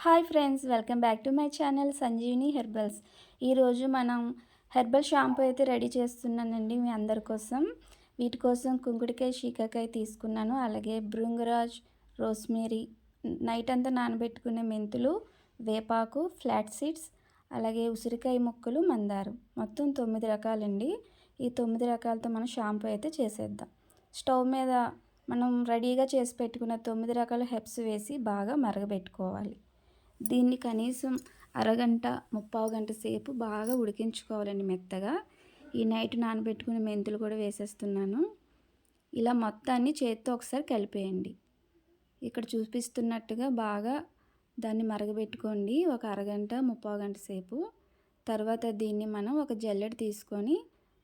Hi friends, welcome back to my channel Sanjeevini herbals. ఈరోజు మనం herbal shampoo అయితే ready చేస్తున్నానండి మీ అందరి కోసం. వీటి కోసం కుంకుడికాయ, శీకాకాయ తీసుకున్నాను. అలాగే భృంగరాజ్, రోస్మేరీ, నైట్ అంతా నానబెట్టుకునే మెంతులు, వేపాకు, ఫ్లాట్ సీడ్స్, అలాగే ఉసిరికాయ ముక్కలు, మందారం. మొత్తం 9 రకాలండి. ఈ 9 రకాలతో మనం షాంపూ అయితే చేసేద్దాం. స్టవ్ మీద మనం రెడీగా చేసి పెట్టుకున్న 9 రకాల హెర్బ్స్ వేసి బాగా మరగబెట్టుకోవాలి. దీన్ని కనీసం అరగంట, ముప్పావు గంట సేపు బాగా ఉడికించుకోవాలండి మెత్తగా. ఈ నైట్ నానబెట్టుకునే మెంతులు కూడా వేసేస్తున్నాను. ఇలా మొత్తాన్ని చేత్తో ఒకసారి కలిపేయండి. ఇక్కడ చూపిస్తున్నట్టుగా బాగా దాన్ని మరగబెట్టుకోండి ఒక అరగంట, ముప్పావు గంట సేపు. తర్వాత దీన్ని మనం ఒక జల్లెడ తీసుకొని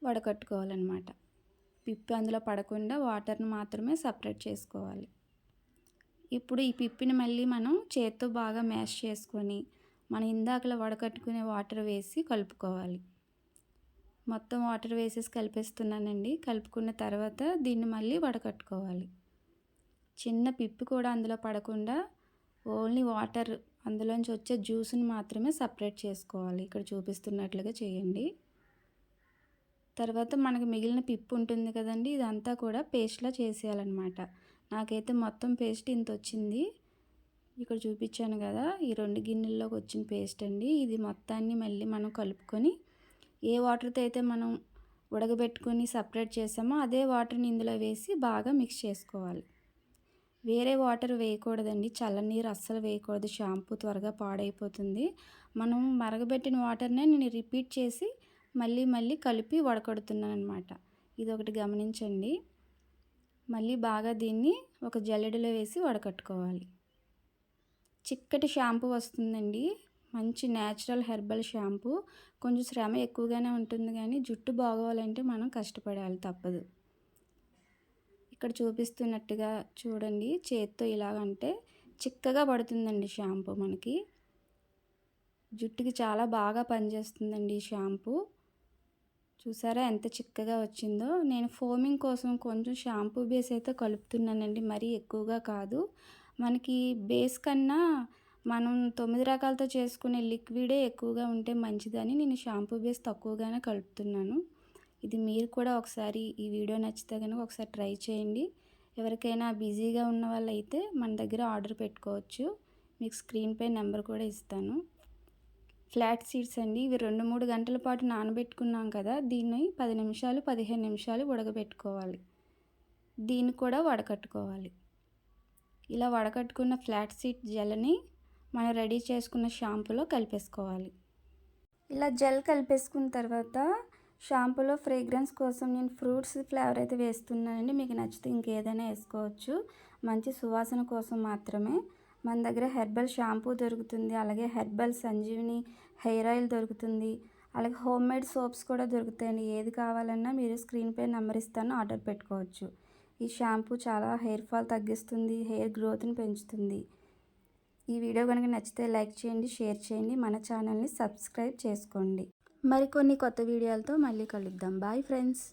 వడకట్టుకోవాలన్నమాట. పిప్పి అందులో పడకుండా వాటర్ని మాత్రమే సపరేట్ చేసుకోవాలి. ఇప్పుడు ఈ పిప్పిని మళ్ళీ మనం చేత్తో బాగా మ్యాష్ చేసుకొని మనం ఇందాకలా వడకట్టుకునే వాటర్ వేసి కలుపుకోవాలి. మొత్తం వాటర్ వేసేసి కలిపేస్తున్నానండి. కలుపుకున్న తర్వాత దీన్ని మళ్ళీ వడకట్టుకోవాలి. చిన్న పిప్పి కూడా అందులో పడకుండా ఓన్లీ వాటర్ అందులోంచి వచ్చే జ్యూస్ని మాత్రమే సపరేట్ చేసుకోవాలి. ఇక్కడ చూపిస్తున్నట్లుగా చేయండి. తర్వాత మనకు మిగిలిన పిప్పు ఉంటుంది కదండి, ఇదంతా కూడా పేస్ట్లా చేసేయాలన్నమాట. నాకైతే మొత్తం పేస్ట్ ఇంత వచ్చింది. ఇక్కడ చూపించాను కదా, ఈ 2 గిన్నెల్లోకి వచ్చిన పేస్ట్ అండి. ఇది మొత్తాన్ని మళ్ళీ మనం కలుపుకొని ఏ వాటర్తో అయితే మనం ఉడకబెట్టుకొని సపరేట్ చేసామో అదే వాటర్ని ఇందులో వేసి బాగా మిక్స్ చేసుకోవాలి. వేరే వాటర్ వేయకూడదండి, చల్లనీరు అస్సలు వేయకూడదు. షాంపూ త్వరగా పాడైపోతుంది. మనం మరగబెట్టిన వాటర్నే నేను రిపీట్ చేసి మళ్ళీ కలిపి వడకడుతున్నాను అనమాట. ఇది ఒకటి గమనించండి. మళ్ళీ బాగా దీన్ని ఒక జల్లెడలో వేసి వడకట్టుకోవాలి. చిక్కటి షాంపూ వస్తుందండి. మంచి న్యాచురల్ హెర్బల్ షాంపూ. కొంచెం శ్రమ ఎక్కువగానే ఉంటుంది కానీ జుట్టు బాగోవాలంటే మనం కష్టపడాలి, తప్పదు. ఇక్కడ చూపిస్తున్నట్టుగా చూడండి, చేత్తో ఇలాగంటే చిక్కగా పడుతుందండి షాంపూ. మనకి జుట్టుకి చాలా బాగా పనిచేస్తుందండి ఈ షాంపూ. చూసారా ఎంత చిక్కగా వచ్చిందో. నేను ఫోమింగ్ కోసం కొంచెం షాంపూ బేస్ అయితే కలుపుతున్నానండి, మరీ ఎక్కువగా కాదు. మనకి బేస్ కన్నా మనం 9 రకాలతో చేసుకునే లిక్విడే ఎక్కువగా ఉంటే మంచిదని నేను షాంపూ బేస్ తక్కువగానే కలుపుతున్నాను. ఇది మీరు కూడా ఒకసారి ఈ వీడియో నచ్చితే కనుక ఒకసారి ట్రై చేయండి. ఎవరికైనా బిజీగా ఉన్న వాళ్ళైతే మన దగ్గర ఆర్డర్ పెట్టుకోవచ్చు. మీకు స్క్రీన్పై నెంబర్ కూడా ఇస్తాను. ఫ్లాట్ సీడ్స్ అండి. ఇవి 2-3 గంటల పాటు నానబెట్టుకున్నాం కదా, దీన్ని 10 నిమిషాలు 15 నిమిషాలు ఉడకబెట్టుకోవాలి. దీన్ని కూడా వడకట్టుకోవాలి. ఇలా వడకట్టుకున్న ఫ్లాట్ సీడ్ జెల్ని మనం రెడీ చేసుకున్న షాంపూలో కలిపేసుకోవాలి. ఇలా జెల్ కలిపేసుకున్న తర్వాత షాంపూలో ఫ్రేగ్రెన్స్ కోసం నేను ఫ్రూట్స్ ఫ్లేవర్ అయితే వేస్తున్నానండి. మీకు నచ్చితే ఇంకేదైనా వేసుకోవచ్చు. మంచి సువాసన కోసం మాత్రమే. మన దగ్గర హెర్బల్ షాంపూ దొరుకుతుంది, అలాగే హెర్బల్ సంజీవిని హెయిర్ ఆయిల్ దొరుకుతుంది, అలాగే హోమ్ మేడ్ సోప్స్ కూడా దొరుకుతాయండి. ఏది కావాలన్నా మీరు స్క్రీన్పై నెంబర్ ఇస్తాను, ఆర్డర్ పెట్టుకోవచ్చు. ఈ షాంపూ చాలా హెయిర్ ఫాల్ తగ్గిస్తుంది, హెయిర్ గ్రోత్ని పెంచుతుంది. ఈ వీడియో కనుక నచ్చితే లైక్ చేయండి, షేర్ చేయండి, మన ఛానల్ని సబ్స్క్రైబ్ చేసుకోండి. మరికొన్ని కొత్త వీడియోలతో మళ్ళీ కలుద్దాం. Bye friends.